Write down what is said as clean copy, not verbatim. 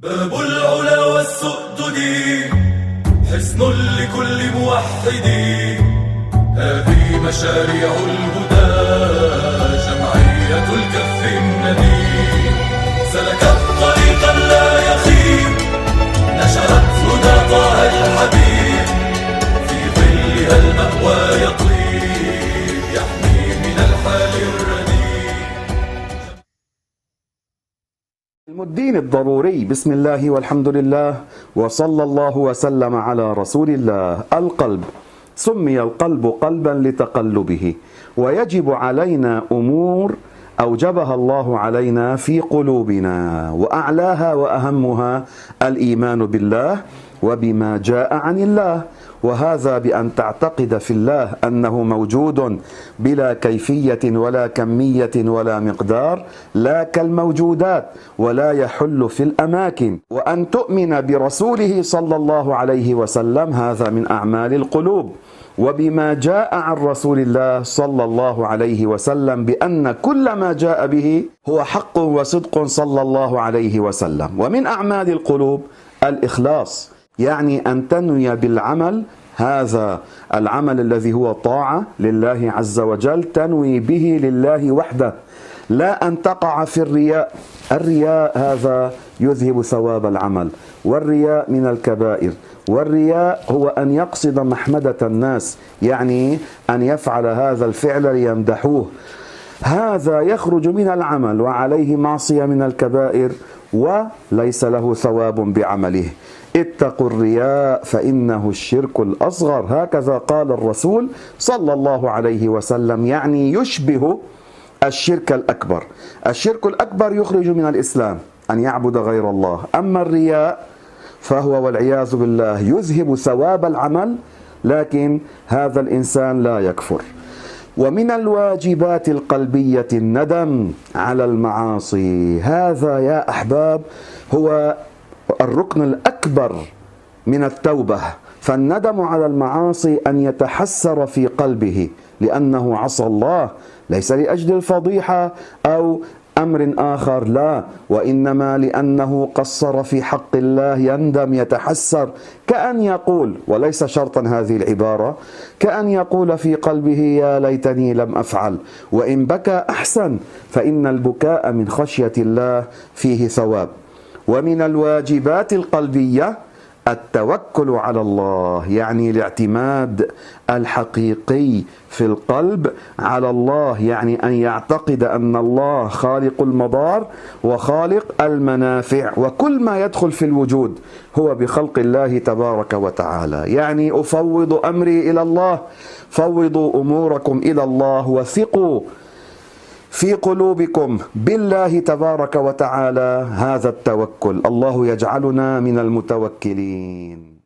باب العلا والسؤدد حصن لكل موحد. هذه مشاريع الهدى جمعية الكف الندي. سلكت طريقا لا يخيب نشرت هدى طه الحبيب. في ظلها المأوى يطيب يحمي من الحال الرديء. الدين الضروري. بسم الله والحمد لله وصلى الله وسلم على رسول الله. القلب سمي القلب قلبا لتقلبه، ويجب علينا أمور أوجبها الله علينا في قلوبنا، وأعلاها وأهمها الإيمان بالله وبما جاء عن الله، وهذا بأن تعتقد في الله أنه موجود بلا كيفية ولا كمية ولا مقدار، لا كالموجودات ولا يحل في الأماكن، وأن تؤمن برسوله صلى الله عليه وسلم، هذا من أعمال القلوب، وبما جاء عن رسول الله صلى الله عليه وسلم بأن كل ما جاء به هو حق وصدق صلى الله عليه وسلم. ومن أعمال القلوب الإخلاص، يعني أن تنوي بالعمل هذا العمل الذي هو طاعة لله عز وجل، تنوي به لله وحده، لا أن تقع في الرياء. الرياء هذا يذهب ثواب العمل، والرياء من الكبائر. والرياء هو أن يقصد محمدة الناس، يعني أن يفعل هذا الفعل ليمدحوه، هذا يخرج من العمل وعليه معصية من الكبائر وليس له ثواب بعمله. اتقوا الرياء فإنه الشرك الأصغر، هكذا قال الرسول صلى الله عليه وسلم، يعني يشبه الشرك الأكبر. الشرك الأكبر يخرج من الإسلام أن يعبد غير الله، أما الرياء فهو والعياذ بالله يذهب ثواب العمل، لكن هذا الإنسان لا يكفر. ومن الواجبات القلبية الندم على المعاصي، هذا يا أحباب هو الركن الأكبر من التوبة. فالندم على المعاصي أن يتحسر في قلبه لأنه عصى الله، ليس لأجل الفضيحة أو أمر آخر، لا، وإنما لأنه قصر في حق الله، يندم يتحسر، كأن يقول، وليس شرطا هذه العبارة، كأن يقول في قلبه يا ليتني لم أفعل. وإن بكى أحسن، فإن البكاء من خشية الله فيه ثواب. ومن الواجبات القلبية التوكل على الله، يعني الاعتماد الحقيقي في القلب على الله، يعني أن يعتقد أن الله خالق المضار وخالق المنافع، وكل ما يدخل في الوجود هو بخلق الله تبارك وتعالى. يعني أفوض أمري إلى الله، فوضوا أموركم إلى الله، وثقوا في قلوبكم بالله تبارك وتعالى، هذا التوكل. الله يجعلنا من المتوكلين.